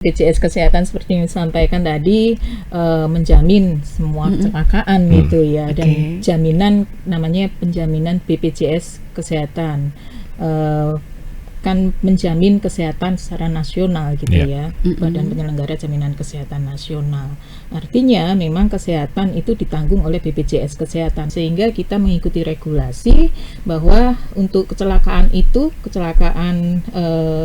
BPJS Kesehatan seperti yang disampaikan tadi menjamin semua kecelakaan gitu ya, dan jaminan namanya penjaminan BPJS Kesehatan kan menjamin kesehatan secara nasional gitu ya, Badan Penyelenggara Jaminan Kesehatan Nasional. Artinya memang kesehatan itu ditanggung oleh BPJS Kesehatan, sehingga kita mengikuti regulasi bahwa untuk kecelakaan itu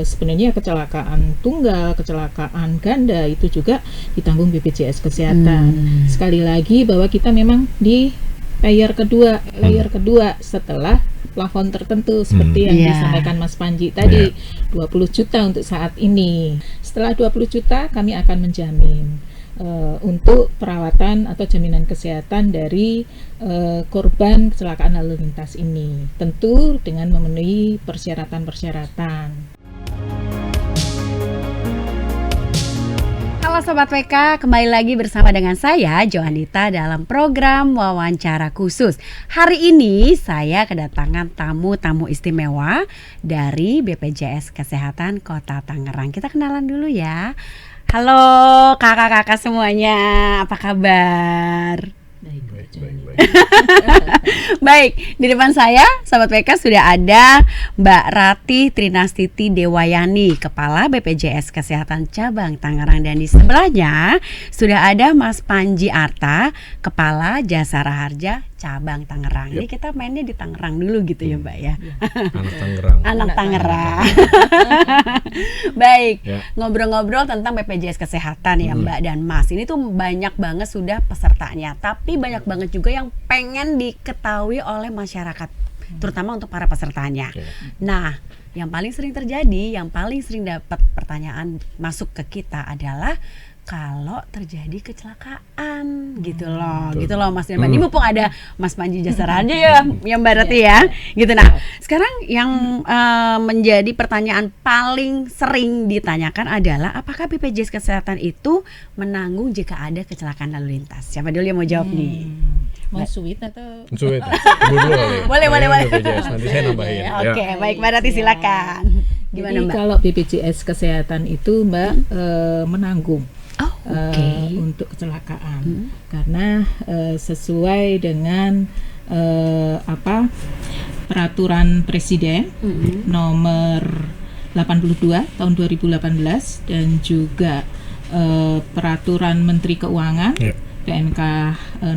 sebenarnya kecelakaan tunggal, kecelakaan ganda itu juga ditanggung BPJS Kesehatan. Sekali lagi bahwa kita memang di layer kedua setelah plafon tertentu seperti yang disampaikan Mas Panji tadi, 20 juta untuk saat ini. Setelah 20 juta kami akan menjamin untuk perawatan atau jaminan kesehatan dari korban kecelakaan lalu lintas ini, tentu dengan memenuhi persyaratan-persyaratan. Halo Sobat WK, kembali lagi bersama dengan saya Johanita dalam program wawancara khusus. Hari ini saya kedatangan tamu-tamu istimewa dari BPJS Kesehatan Kota Tangerang. Kita kenalan dulu ya. Halo kakak-kakak semuanya, apa kabar? Baik. Baik, di depan saya Sobat WK sudah ada Mbak Ratih Trinastiti Dewayani, Kepala BPJS Kesehatan Cabang Tangerang, dan di sebelahnya sudah ada Mas Panji Arta, Kepala Jasara Harja Cabang Tangerang. Ini kita mainnya di Tangerang dulu gitu ya Mbak ya. Anak Tangerang. Baik, ngobrol-ngobrol tentang BPJS Kesehatan ya Mbak dan Mas. Ini tuh banyak banget sudah pesertanya, tapi banyak banget juga yang pengen diketahui oleh masyarakat, terutama untuk para pesertanya. Nah, yang paling sering terjadi, yang paling sering dapat pertanyaan masuk ke kita adalah kalau terjadi kecelakaan gitu loh Mas dan Mbak. Ini mumpung ada Mas Panji Jasara aja ya, yang Mbak Ratih ya, gitu. Nah, sekarang yang menjadi pertanyaan paling sering ditanyakan adalah apakah BPJS Kesehatan itu menanggung jika ada kecelakaan lalu lintas? Siapa dulu yang mau jawab nih? Mau sweet atau? Sweet. Boleh. BPJS, nanti saya nambahin. Oke, baik Mbak Ratih silakan. Gimana Jadi Mbak? kalau BPJS Kesehatan itu Mbak menanggung untuk kecelakaan karena sesuai dengan peraturan Presiden nomor 82 tahun 2018 dan juga peraturan Menteri Keuangan PMK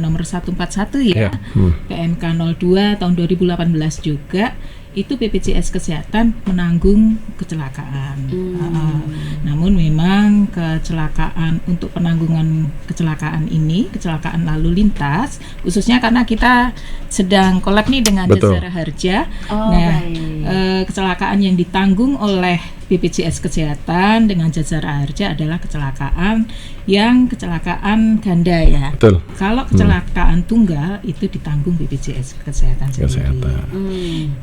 nomor 141 ya, PMK 02 tahun 2018 juga, itu BPJS Kesehatan menanggung kecelakaan. Namun memang kecelakaan, untuk penanggungan kecelakaan ini, kecelakaan lalu lintas, khususnya karena kita sedang collab nih dengan Jasara Harja. Kecelakaan yang ditanggung oleh BPJS Kesehatan dengan Jasara Harja adalah kecelakaan ganda ya. Betul. Kalau kecelakaan tunggal itu ditanggung BPJS Kesehatan sendiri.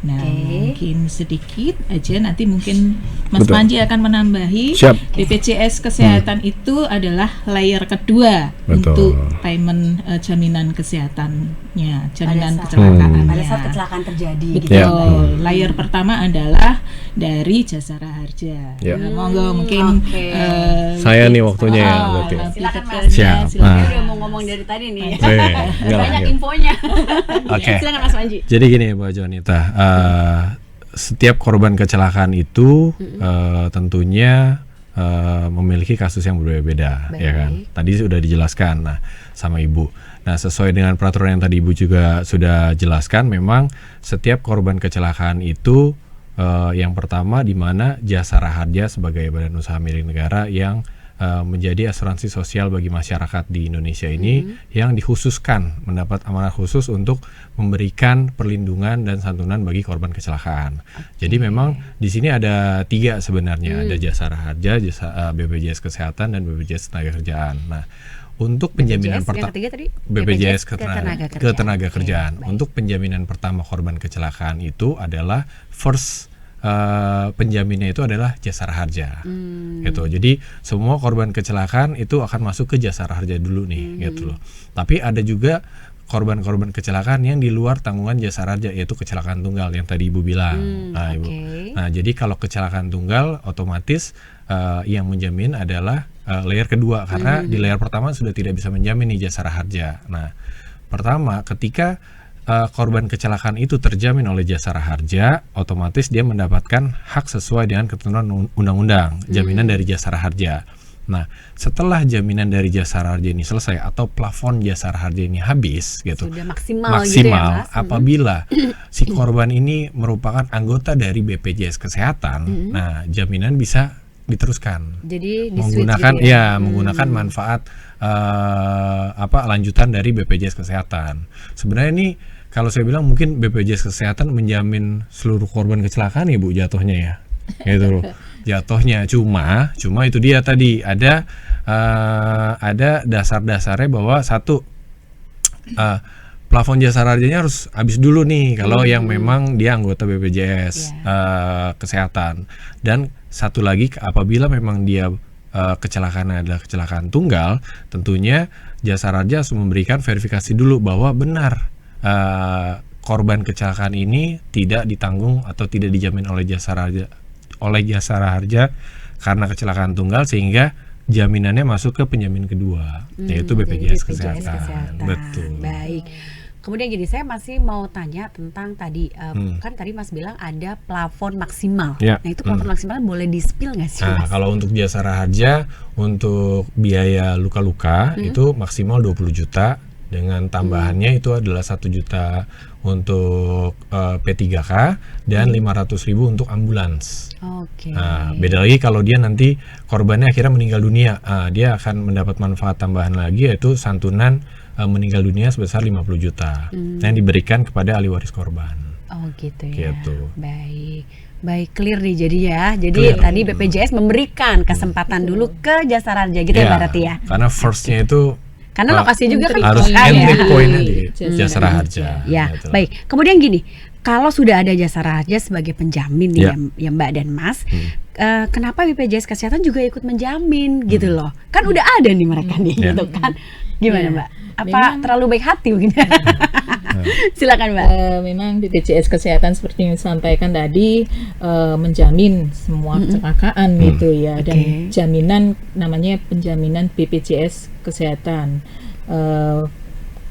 Nah, mungkin sedikit aja nanti mungkin Mas Panji akan menambahi. BPJS Kesehatan itu adalah layer kedua untuk payment jaminan kesehatannya, jaminan kecelakaan. Pada saat kecelakaan terjadi. Betul. Layer pertama adalah dari Jasara Harja. Monggo mungkin saya nih waktunya ya. Silakan Mas. Siap. Udah mau ngomong dari tadi nih. Banyak infonya. Silakan Mas Panji. Jadi gini Mbak Johanita, setiap korban kecelakaan itu tentunya memiliki kasus yang berbeda-beda, ya kan. Tadi sudah dijelaskan sama Ibu. Nah, sesuai dengan peraturan yang tadi Ibu juga sudah jelaskan, memang setiap korban kecelakaan itu yang pertama di mana Jasara Harja sebagai badan usaha milik negara yang menjadi asuransi sosial bagi masyarakat di Indonesia ini yang dikhususkan mendapat amanah khusus untuk memberikan perlindungan dan santunan bagi korban kecelakaan. Jadi memang di sini ada 3 sebenarnya, ada Jasara Harja, BPJS Kesehatan, dan BPJS Ketenagakerjaan. Nah, untuk penjaminan pertama BPJS Ketenagakerjaan. Untuk penjaminan pertama korban kecelakaan itu adalah penjaminnya itu adalah Jasara Harja, gitu. Jadi semua korban kecelakaan itu akan masuk ke Jasara Harja dulu nih, gitu loh. Tapi ada juga korban-korban kecelakaan yang di luar tanggungan jasa raja, yaitu kecelakaan tunggal yang tadi Ibu bilang. Ibu. Nah, jadi kalau kecelakaan tunggal otomatis yang menjamin adalah layer kedua, karena di layer pertama sudah tidak bisa menjamin nih jasara harja. Nah, pertama ketika korban kecelakaan itu terjamin oleh jasara harja, otomatis dia mendapatkan hak sesuai dengan ketentuan undang-undang jaminan dari jasara harja. Nah, setelah jaminan dari jasara harja ini selesai atau plafon jasara harja ini habis gitu, sudah maksimal gitu ya, Mas? Apabila si korban ini merupakan anggota dari BPJS Kesehatan, nah jaminan bisa diteruskan. Jadi menggunakan gitu ya? Menggunakan manfaat lanjutan dari BPJS Kesehatan. Sebenarnya ini kalau saya bilang mungkin BPJS Kesehatan menjamin seluruh korban kecelakaan ya Bu, jatuhnya ya. Gitu loh. Jatuhnya cuma itu dia tadi ada dasar-dasarnya bahwa satu plafon jasara harjanya harus habis dulu nih kalau yang memang dia anggota BPJS Kesehatan. Dan satu lagi, apabila memang dia kecelakaan adalah kecelakaan tunggal, tentunya jasara harja harus memberikan verifikasi dulu bahwa benar korban kecelakaan ini tidak ditanggung atau tidak dijamin oleh jasara harja karena kecelakaan tunggal, sehingga jaminannya masuk ke penjamin kedua, yaitu BPJS Kesehatan. Betul. Baik. Kemudian gini, saya masih mau tanya tentang tadi, kan tadi Mas bilang ada plafon maksimal. Ya. Nah, itu plafon maksimal boleh di-spill nggak sih, Mas? Nah, kalau untuk jasara harja, untuk biaya luka-luka itu maksimal 20 juta. Dengan tambahannya itu adalah 1 juta untuk P3K dan 500.000 untuk ambulans. Oke. Nah, beda lagi kalau dia nanti korbannya akhirnya meninggal dunia, dia akan mendapat manfaat tambahan lagi, yaitu santunan meninggal dunia sebesar 50 juta yang diberikan kepada ahli waris korban. Oh gitu ya. Gitu. Baik, clear nih jadi ya. Jadi tadi BPJS memberikan kesempatan dulu ke jasara harja gitu ya berarti ya. Karena first-nya itu karena lokasi juga kan harus entry ya. point-nya di jasara harja. Ya, gitu. baik. Kemudian gini, kalau sudah ada jasara harja sebagai penjamin nih ya Mbak dan Mas, kenapa BPJS Kesehatan juga ikut menjamin gitu loh? Kan udah ada nih mereka nih gitu kan. Gimana Mbak? Apa memang terlalu baik hati mungkin? Silakan Mbak. Memang BPJS Kesehatan seperti yang disampaikan tadi menjamin semua kecelakaan gitu ya, dan jaminan namanya penjaminan BPJS Kesehatan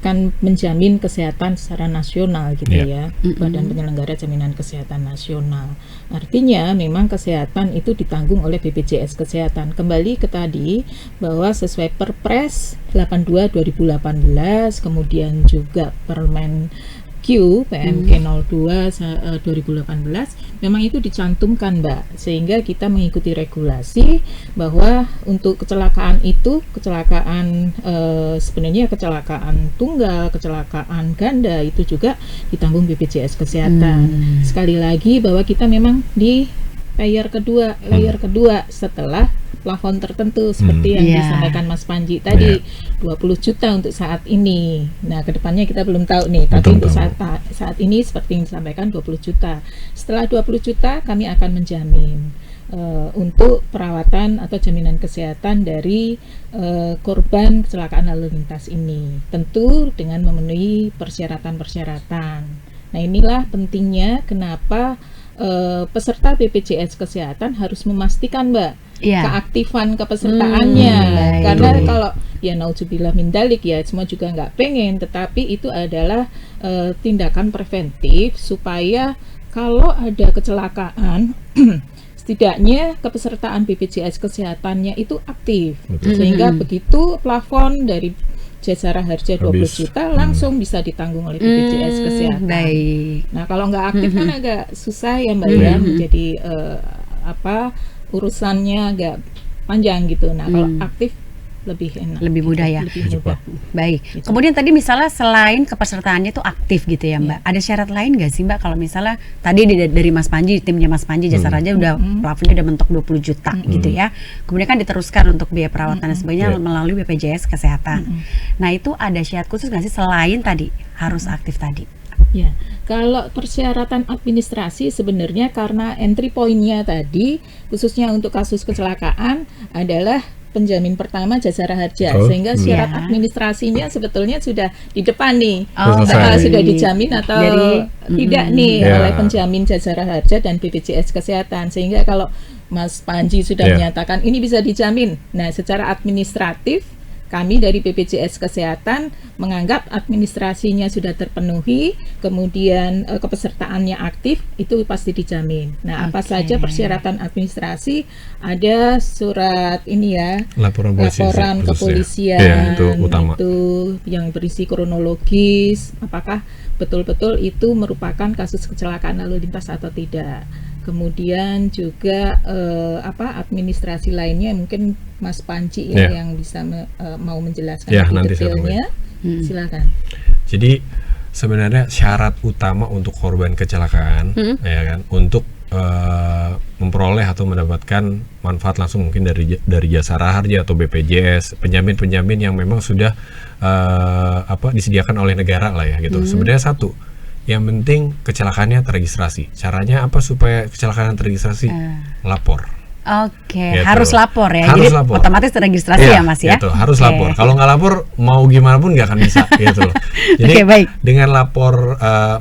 kan menjamin kesehatan secara nasional gitu ya, Badan Penyelenggara Jaminan Kesehatan Nasional. Artinya memang kesehatan itu ditanggung oleh BPJS Kesehatan. Kembali ke tadi bahwa sesuai Perpres 82 2018, kemudian juga Permen Q PMK 02 2018 memang itu dicantumkan Mbak, sehingga kita mengikuti regulasi bahwa untuk kecelakaan itu sebenarnya kecelakaan tunggal, kecelakaan ganda itu juga ditanggung BPJS Kesehatan. Sekali lagi bahwa kita memang di layer kedua setelah plafon tertentu seperti yang disampaikan Mas Panji tadi, 20 juta untuk saat ini. Nah, kedepannya kita belum tahu nih, tapi untuk saat ini seperti yang disampaikan 20 juta. Setelah 20 juta kami akan menjamin untuk perawatan atau jaminan kesehatan dari korban kecelakaan lalu lintas ini, tentu dengan memenuhi persyaratan-persyaratan. Nah, inilah pentingnya kenapa peserta BPJS Kesehatan harus memastikan Mbak keaktifan kepesertaannya, karena kalau ya nauzubillah min dalik ya, semua juga nggak pengen, tetapi itu adalah tindakan preventif supaya kalau ada kecelakaan setidaknya kepesertaan BPJS Kesehatannya itu aktif, sehingga begitu plafon dari jasara harja 20 juta langsung bisa ditanggung oleh BPJS Kesehatan. Nah, kalau nggak aktif kan agak susah ya Mbak ya, menjadi urusannya agak panjang gitu. Nah, kalau aktif lebih enak, lebih mudah ya. Lebih mudah. Baik. Gitu. Kemudian tadi misalnya selain kepesertaannya itu aktif gitu ya Mbak, ada syarat lain nggak sih Mbak? Kalau misalnya tadi dari Mas Panji, timnya Mas Panji jasara harja udah plafonnya udah mentok 20 juta gitu ya. Kemudian kan diteruskan untuk biaya perawatan dan sebagainya melalui BPJS Kesehatan. Nah, itu ada syarat khusus nggak sih selain tadi harus aktif tadi? Ya, kalau persyaratan administrasi sebenarnya karena entry point-nya tadi khususnya untuk kasus kecelakaan adalah penjamin pertama Jasara Harja, Oh. sehingga syarat Ya. administrasinya sebetulnya sudah di depan nih. Oh, Apakah Selesai. sudah dijamin atau Jadi, tidak nih Ya. oleh penjamin Jasara Harja dan BPJS Kesehatan, sehingga kalau Mas Panji sudah Ya. menyatakan ini bisa dijamin, nah secara administratif kami dari BPJS Kesehatan menganggap administrasinya sudah terpenuhi, kemudian kepesertaannya aktif, itu pasti dijamin. Nah, apa Oke. saja persyaratan administrasi? Ada surat ini ya, Laporan polisi laporan khususnya. kepolisian, Iya, itu utama. itu yang berisi kronologis, apakah betul-betul itu merupakan kasus kecelakaan lalu lintas atau tidak. Kemudian juga administrasi lainnya mungkin Mas Panji ya Ya. yang bisa mau menjelaskan Ya, lebih nanti saya detailnya. Silakan. Jadi sebenarnya syarat utama untuk korban kecelakaan, ya kan, untuk memperoleh atau mendapatkan manfaat langsung mungkin dari Jasara Harja atau BPJS, penjamin-penjamin yang memang sudah disediakan oleh negara lah ya gitu. Sebenarnya satu, yang penting kecelakaannya terregistrasi. Caranya apa supaya kecelakaan terregistrasi? Lapor. Oke, Gitu. harus lapor ya. Harus Jadi lapor. otomatis terregistrasi ya, Mas ya. Gitu, harus Oke. lapor. Kalau nggak lapor, mau gimana pun nggak akan bisa gitu loh. Jadi Oke, baik. dengan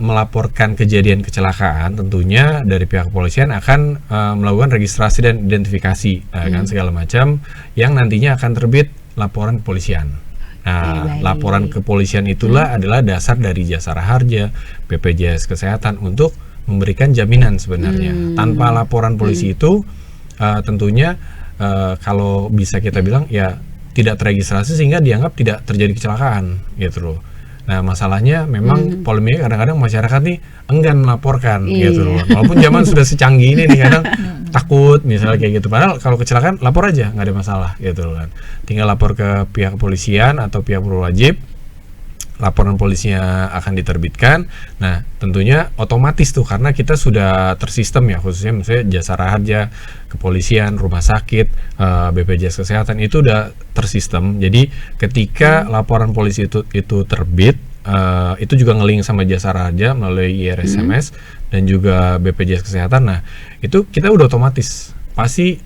melaporkan kejadian kecelakaan, tentunya dari pihak kepolisian akan melakukan registrasi dan identifikasi, kan segala macam yang nantinya akan terbit laporan kepolisian. Nah, Oke, baik. laporan kepolisian itulah adalah dasar dari Jasara Harja, BPJS Kesehatan untuk memberikan jaminan sebenarnya. Tanpa laporan polisi itu tentunya kalau bisa kita bilang ya tidak terregistrasi sehingga dianggap tidak terjadi kecelakaan gitu loh. Nah, masalahnya memang polemiknya kadang-kadang masyarakat nih enggan melaporkan gitu loh. Walaupun zaman sudah secanggih ini nih kadang takut misalnya kayak gitu. Padahal kalau kecelakaan lapor aja, nggak ada masalah gitu loh kan. Tinggal lapor ke pihak kepolisian atau pihak berwajib. Laporan polisinya akan diterbitkan. Nah, tentunya otomatis tuh karena kita sudah tersistem ya, khususnya misalnya Jasara Harja, kepolisian, rumah sakit, BPJS Kesehatan itu udah tersistem. Jadi ketika laporan polisi itu terbit, itu juga nge-link sama Jasara Harja melalui IRSMS dan juga BPJS Kesehatan. Nah, itu kita udah otomatis pasti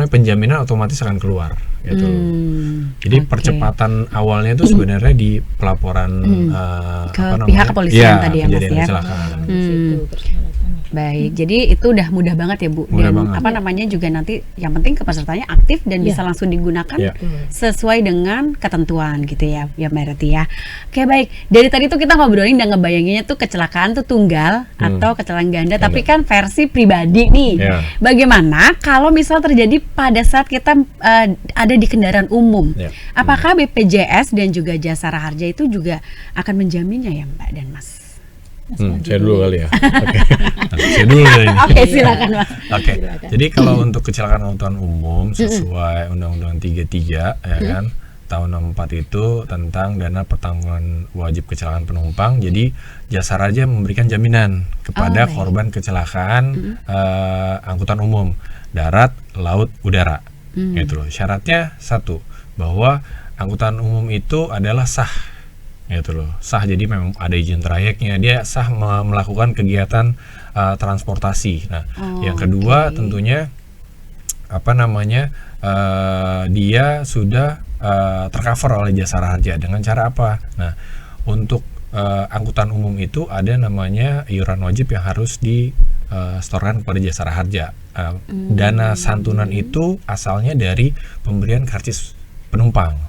penjaminan otomatis akan keluar gitu. Jadi Oke. percepatan awalnya itu sebenarnya di pelaporan Ke pihak kepolisian tadi ya, Mas, kejadian ya. kecelakaan. Itu persyaratannya. Baik, jadi itu udah mudah banget ya Bu. Mudah Dan banget. juga nanti yang penting pesertanya aktif dan Ya. bisa langsung digunakan Ya. sesuai dengan ketentuan gitu ya, ya Mbak Reti ya. Oke baik, dari tadi tuh kita ngobrolin dan ngebayanginnya tuh kecelakaan tuh tunggal atau kecelakaan ganda, tapi kan versi pribadi nih. Ya. Bagaimana kalau misal terjadi pada saat kita ada di kendaraan umum? Ya. Apakah BPJS dan juga Jasara Harja itu juga akan menjaminnya ya Mbak dan Mas? Saya dulu kali ya. Oke. Saya dulu ya ini. Oke, silakan Mas. Oke, jadi kalau untuk kecelakaan angkutan umum sesuai Undang-Undang 33 ya kan, tahun 64 itu tentang dana pertanggungan wajib kecelakaan penumpang. Jadi Jasara Harja memberikan jaminan kepada baik. korban kecelakaan angkutan umum darat, laut, udara. Gitu loh. Syaratnya satu, bahwa angkutan umum itu adalah sah. Gitu loh, sah, jadi memang ada izin trayeknya, dia sah melakukan kegiatan transportasi. Nah, yang kedua tentunya dia sudah tercover oleh Jasara Harja dengan cara apa? Nah, untuk angkutan umum itu ada namanya iuran wajib yang harus disetorkan kepada Jasara Harja. Dana santunan itu asalnya dari pemberian karcis penumpang.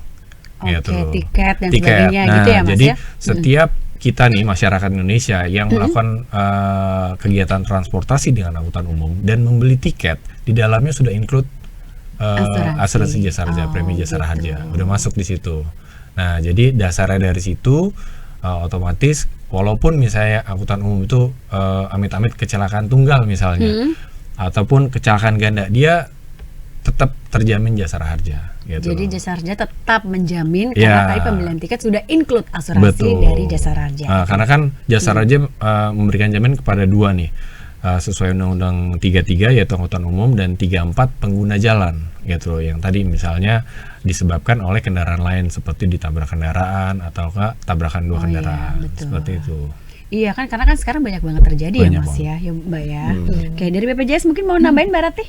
Oke, Gitu. tiket dan sebagainya Nah, gitu ya Mas jadi ya. setiap kita nih masyarakat Indonesia yang melakukan kegiatan transportasi dengan angkutan umum dan membeli tiket, di dalamnya sudah include asuransi Jasara Harja, premi Jasara Harja, udah masuk di situ. Nah, jadi dasarnya dari situ otomatis walaupun misalnya angkutan umum itu amit-amit kecelakaan tunggal misalnya ataupun kecelakaan ganda, dia tetap terjamin Jasara Harja. Gitu. Jadi Jasara Harja tetap menjamin Ya. karena tadi pembelian tiket sudah include asuransi Betul. dari Jasara Harja. Karena kan Jasara Harja memberikan jaminan kepada dua nih, sesuai Undang-Undang 33 yaitu angkutan umum, dan 34 pengguna jalan gitu loh, yang tadi misalnya disebabkan oleh kendaraan lain seperti ditabrak kendaraan atau tabrakan dua kendaraan, betul. seperti itu. Iya kan, karena kan sekarang banyak banget terjadi Banyak ya Mas banget. ya Mbak ya. Oke, dari BPJS mungkin mau nambahin Mbak Rati?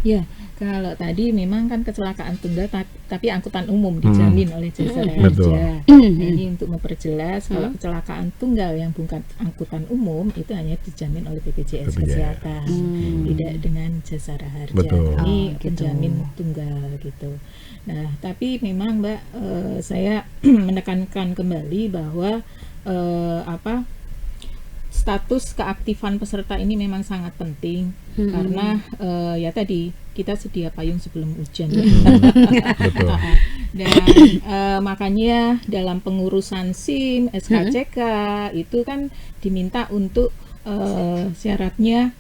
Ya, Kalau tadi memang kan kecelakaan tunggal tapi angkutan umum dijamin oleh Jasara Betul. Harja. Nah, ini untuk memperjelas kalau kecelakaan tunggal yang bukan angkutan umum itu hanya dijamin oleh BPJS Kesehatan, tidak dengan Jasara Harja. Betul. Ini gitu. penjamin tunggal gitu. Nah, tapi memang Mbak, saya menekankan kembali bahwa status keaktifan peserta ini memang sangat penting karena ya tadi kita sedia payung sebelum hujan ya. Betul. Dan makanya dalam pengurusan SIM, SKCK itu kan diminta untuk syaratnya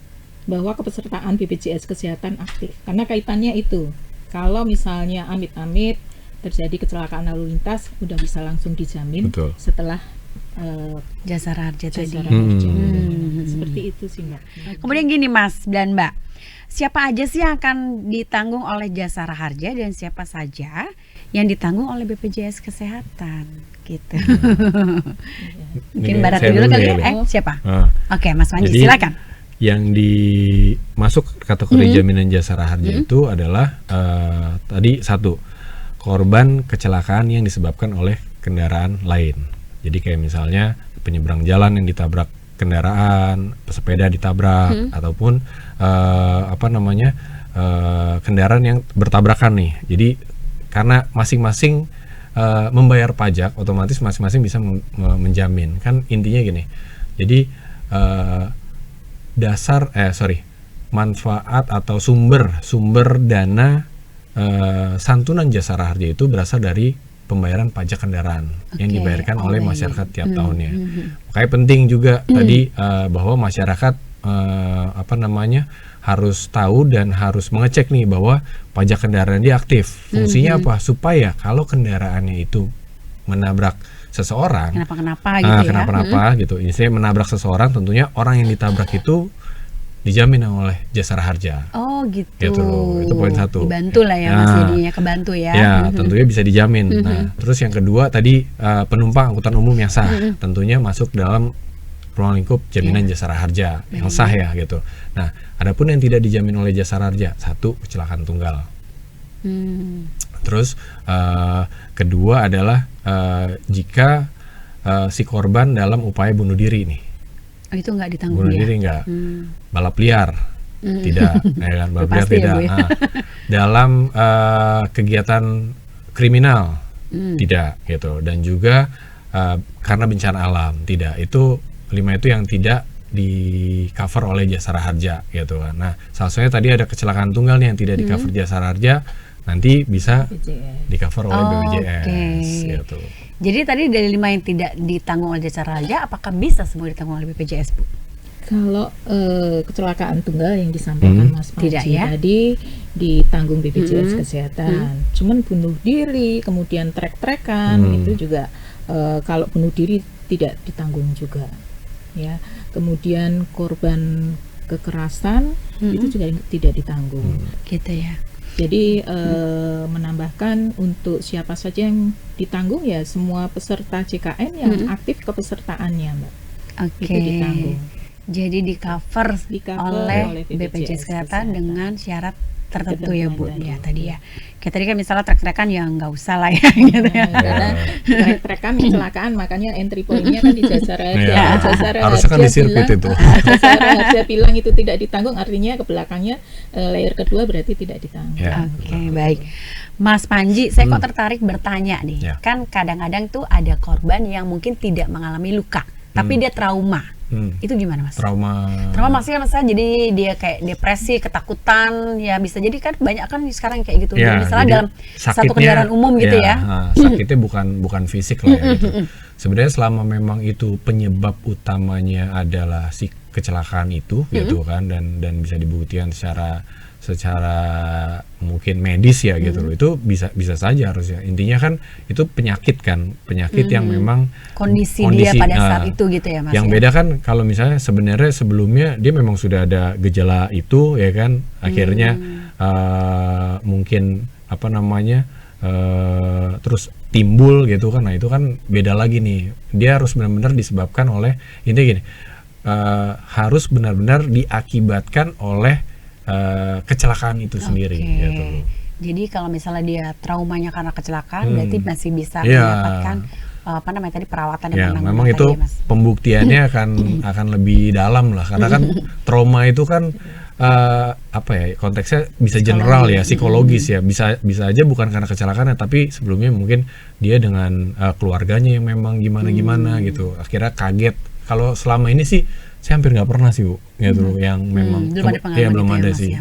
bahwa kepesertaan BPJS Kesehatan aktif karena kaitannya itu. Kalau misalnya amit-amit terjadi kecelakaan lalu lintas udah bisa langsung dijamin. Betul. Setelah Jasara Harja tadi. Jasara Harja. Seperti itu sih Mbak. Kemudian gini Mas dan Mbak, siapa aja sih yang akan ditanggung oleh Jasara Harja dan siapa saja yang ditanggung oleh BPJS Kesehatan gitu. Mungkin Ini Mbak Ratu saya dulu dulu kali ya, ya. Mbak. Siapa? Ah. Oke, Mas Panji Jadi, silakan. Yang dimasuk kategori jaminan Jasara Harja itu adalah tadi satu, korban kecelakaan yang disebabkan oleh kendaraan lain. Jadi kayak misalnya penyeberang jalan yang ditabrak kendaraan, pesepeda ditabrak ataupun kendaraan yang bertabrakan nih. Jadi karena masing-masing membayar pajak, otomatis masing-masing bisa menjamin. Kan intinya gini. Jadi manfaat atau sumber dana santunan Jasara Harja itu berasal dari pembayaran pajak kendaraan yang dibayarkan oleh masyarakat tiap tahunnya. Makanya penting juga tadi bahwa masyarakat harus tahu dan harus mengecek nih bahwa pajak kendaraan dia aktif. Fungsinya apa? Supaya kalau kendaraannya itu menabrak seseorang, Kenapa gitu ya? kenapa gitu. Ini saya menabrak seseorang, tentunya orang yang ditabrak itu dijamin oleh Jasara Harja. Oh gitu. Gitu loh, itu poin satu. Dibantu lah ya Mas, jadinya kebantu ya. Ya, tentunya bisa dijamin. Nah, terus yang kedua tadi penumpang angkutan umum yang sah, tentunya masuk dalam ruang lingkup jaminan Jasara Harja yang sah ya gitu. Nah, adapun yang tidak dijamin oleh Jasara Harja, satu kecelakaan tunggal. Terus kedua adalah jika si korban dalam upaya bunuh diri nih. Oh, itu nggak ditanggung Bunuh ya? diri enggak. Balap liar tidak, ya kan? Balap liar Pasti ya, tidak. Bu, ya. Nah, dalam kegiatan kriminal tidak gitu. Dan juga karena bencana alam tidak. Itu 5 itu yang tidak di cover oleh Jasara Harja gitu kan. Nah, salah satunya tadi ada kecelakaan tunggal nih yang tidak di cover Jasara Harja, nanti bisa di cover oleh BPJS gitu. Jadi tadi dari 5 yang tidak ditanggung oleh Jasara Harja, apakah bisa semua ditanggung oleh BPJS, Bu? Kalau kecelakaan tunggal yang disampaikan Mas Panji Tidak ya? tadi ditanggung BPJS Kesehatan. Cuman bunuh diri, kemudian trek-trekan itu juga kalau bunuh diri tidak ditanggung juga. Ya, kemudian korban kekerasan itu juga tidak ditanggung. Gitu ya. Jadi menambahkan untuk siapa saja yang ditanggung ya semua peserta CKN yang aktif kepesertaannya, Mbak. Oke. Itu ditanggung. Jadi di cover oleh oleh BPJS Kesehatan dengan syarat tertentu Ketentuan ya Bu tadi. ya tadi ya. Kayak tadi kan misalnya trek-trekan ya nggak usah lah ya gitu ya. Karena trek-trekan kecelakaan makanya entry point-nya kan di Jasara Harja. Ya, Jasara harusnya kan Harja di sirkuit bilang, itu. Jasara Harja bilang itu tidak ditanggung, artinya ke belakangnya layer kedua berarti tidak ditanggung. Ya. Oke, baik. Mas Panji, saya kok tertarik bertanya nih. Ya. Kan kadang-kadang tuh ada korban yang mungkin tidak mengalami luka, tapi dia trauma. Itu gimana Mas? Trauma Maksudnya jadi dia kayak depresi, ketakutan, ya bisa jadi kan banyak kan sekarang kayak gitu. ya, Jadi misalnya jadi dalam satu sakitnya- kendaraan umum gitu ya. Sakitnya bukan fisik lah ya gitu. Sebenarnya selama memang itu penyebab utamanya adalah si kecelakaan itu gitu kan, dan bisa dibuktikan secara mungkin medis ya gitu loh. Itu bisa saja harusnya. Intinya kan itu penyakit yang memang Kondisi dia pada saat itu gitu ya Mas. yang ya? beda kan kalau misalnya sebenarnya sebelumnya dia memang sudah ada gejala itu ya kan, akhirnya mungkin terus timbul gitu kan. Nah itu kan beda lagi nih. Dia harus benar-benar disebabkan oleh, intinya gini, harus benar-benar diakibatkan oleh kecelakaan itu sendiri. Gitu. Jadi kalau misalnya dia traumanya karena kecelakaan, berarti masih bisa Iya. mendapatkan apa namanya tadi perawatan Ya, yang memang tadi itu ya, Mas. pembuktiannya akan lebih dalam lah, karena kan trauma itu kan apa ya, konteksnya bisa general ya, psikologis ya, bisa aja bukan karena kecelakaan, tapi sebelumnya mungkin dia dengan keluarganya yang memang gimana gitu, akhirnya kaget. Kalau selama ini sih saya hampir nggak pernah sih Bu, gitu, yang memang belum ada pengalaman belum itu ya, ada Mas, sih. ya.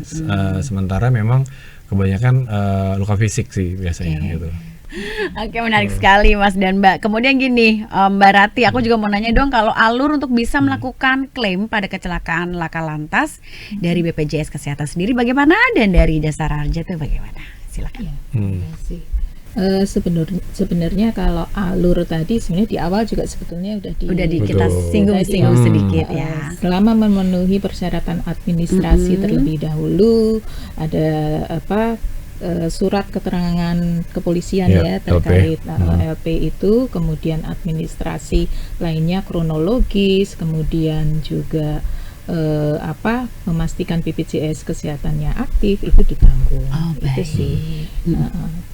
Sementara memang kebanyakan luka fisik sih biasanya gitu. Oke, menarik sekali Mas dan Mbak. Kemudian gini, Mbak Rati, aku juga mau nanya dong, kalau alur untuk bisa melakukan klaim pada kecelakaan laka lantas dari BPJS Kesehatan sendiri bagaimana, dan dari Jasara Harja itu bagaimana? Silakan. Terima kasih. Sebenarnya kalau alur tadi sebenarnya di awal juga sebetulnya udah kita Betul. singgung-singgung Tadi, sedikit ya. selama memenuhi persyaratan administrasi terlebih dahulu, ada surat keterangan kepolisian Ya, ya terkait LP itu, kemudian administrasi lainnya kronologis, kemudian juga memastikan BPJS kesehatannya aktif itu ditanggung. Itu sih.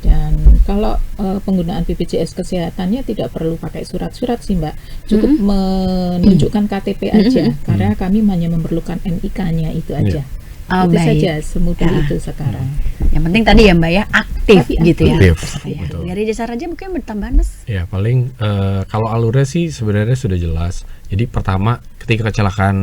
Dan kalau penggunaan BPJS kesehatannya tidak perlu pakai surat-surat sih Mbak, cukup menunjukkan KTP aja, karena kami hanya memerlukan NIK-nya itu aja. Itu baik. saja, semudah itu sekarang. Yang penting tadi ya Mbak ya, aktif gitu ya. Aktif, Ya. betul. Dari Jasara Harja mungkin bertambahan Mas. Ya paling kalau alurnya sih sebenarnya sudah jelas. Jadi pertama ketika kecelakaan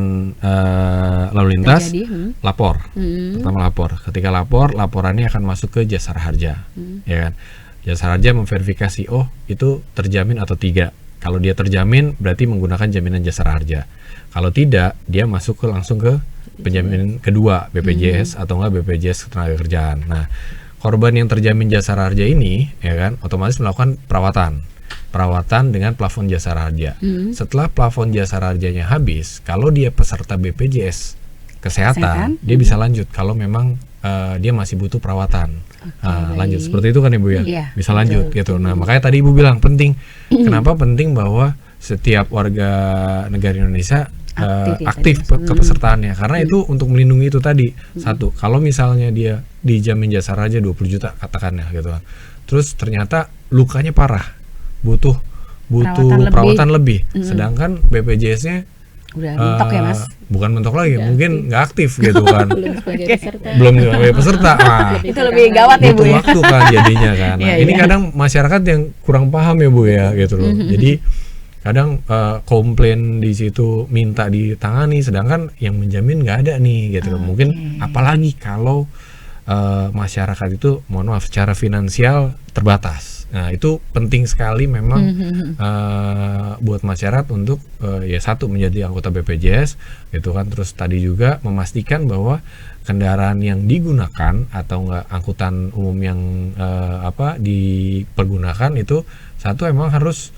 lalu lintas, Terjadi, lapor. Pertama lapor. Ketika laporannya akan masuk ke Jasara Harja, ya kan. Jasara Harja memverifikasi, oh itu terjamin atau tidak. Kalau dia terjamin berarti menggunakan jaminan Jasara Harja. Kalau tidak, dia masuk langsung ke penjaminan kedua, BPJS atau enggak BPJS Ketenagakerjaan. Nah, korban yang terjamin Jasara Harja ini, ya kan, otomatis melakukan perawatan dengan plafon Jasara Harja. Setelah plafon Jasara Harjanya habis, kalau dia peserta BPJS Kesehatan, dia bisa lanjut. Kalau memang dia masih butuh perawatan, lanjut. Seperti itu kan Ibu ya, Iya, bisa lanjut gitu. Nah, makanya tadi Ibu bilang penting. Kenapa penting bahwa setiap warga negara Indonesia aktif kepesertaannya, karena itu untuk melindungi itu tadi. Satu, kalau misalnya dia dijamin Jasara Harja 20 juta katakannya gitu kan, terus ternyata lukanya parah, butuh perawatan lebih. Sedangkan BPJS-nya Udah mentok ya Mas. bukan mentok lagi, mungkin nggak aktif gitu kan, Belum sebagai peserta. belum sebagai peserta. Itu lebih gawat ya Bu Butuh ya. waktu kan jadinya kan. Nah, Iya, ini iya. kadang masyarakat yang kurang paham ya Bu ya gitu loh. Jadi kadang komplain di situ minta ditangani, sedangkan yang menjamin nggak ada nih gitu loh. Mungkin apalagi kalau masyarakat itu, mohon maaf, secara finansial terbatas. Nah, itu penting sekali memang buat masyarakat untuk ya satu, menjadi anggota BPJS gitu kan. Terus tadi juga memastikan bahwa kendaraan yang digunakan atau enggak angkutan umum yang dipergunakan itu, satu, emang harus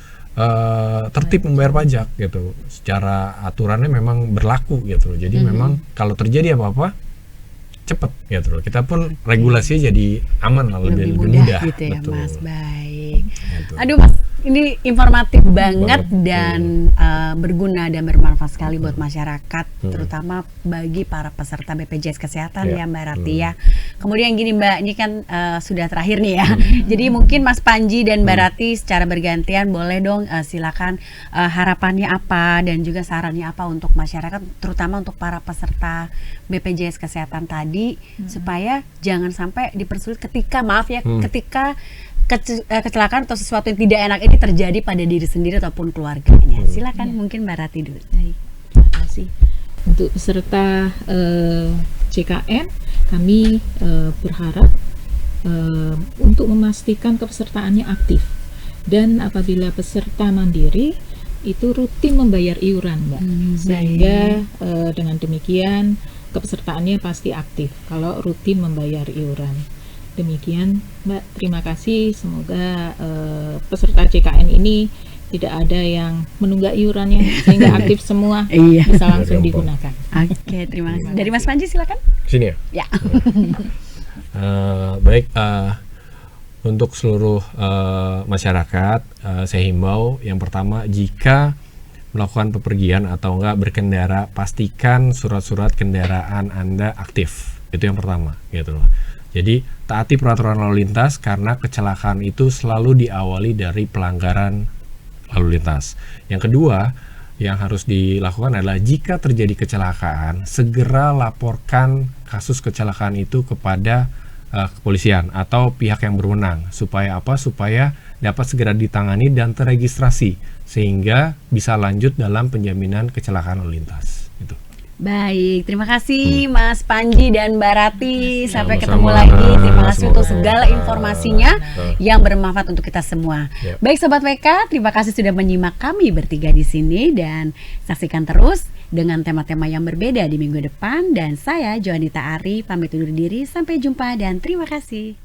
tertib membayar pajak gitu. Secara aturannya memang berlaku gitu. Jadi memang kalau terjadi apa-apa cepet gitu loh. Kita pun regulasi jadi aman lah, lebih mudah gitu ya betul. Mas. Baik. Gitu. Aduh Mas, ini informatif banget dan berguna dan bermanfaat sekali buat masyarakat, terutama bagi para peserta BPJS Kesehatan ya Mbak Rati ya. Kemudian gini Mbak, ini kan sudah terakhir nih ya. Jadi mungkin Mas Panji dan Mbak Rati secara bergantian boleh dong silakan harapannya apa dan juga sarannya apa untuk masyarakat, terutama untuk para peserta BPJS Kesehatan tadi, supaya jangan sampai dipersulit ketika ketika kecelakaan atau sesuatu yang tidak enak ini terjadi pada diri sendiri ataupun keluarganya. Silakan mungkin Mbak Rati dulu. Baik, terima kasih. Untuk peserta JKN, kami berharap untuk memastikan kepesertaannya aktif, dan apabila peserta mandiri itu rutin membayar iuran, Mbak, sehingga dengan demikian kepesertaannya pasti aktif kalau rutin membayar iuran. Demikian Mbak, terima kasih. Semoga peserta JKN ini tidak ada yang menunggak iurannya sehingga aktif semua, bisa langsung digunakan. Oke, terima kasih. Dari Mas Panji silakan. Sini ya. Ya. Baik, untuk seluruh masyarakat, saya himbau yang pertama, jika melakukan bepergian atau enggak berkendara, pastikan surat-surat kendaraan Anda aktif. Itu yang pertama, gitu loh. Jadi taati peraturan lalu lintas karena kecelakaan itu selalu diawali dari pelanggaran lalu lintas. Yang kedua, yang harus dilakukan adalah jika terjadi kecelakaan, segera laporkan kasus kecelakaan itu kepada kepolisian atau pihak yang berwenang. Supaya apa? Supaya dapat segera ditangani dan terregistrasi sehingga bisa lanjut dalam penjaminan kecelakaan lalu lintas. Gitu. Baik, terima kasih Mas Panji dan Mbak Rati. Sampai ketemu Sama-sama. lagi. Terima kasih untuk Semoga segala informasinya yang bermanfaat untuk kita semua. Yep. Baik Sobat WK, terima kasih sudah menyimak kami bertiga di sini dan saksikan terus dengan tema-tema yang berbeda di minggu depan. Dan saya Johanita Ari pamit undur diri. Sampai jumpa dan terima kasih.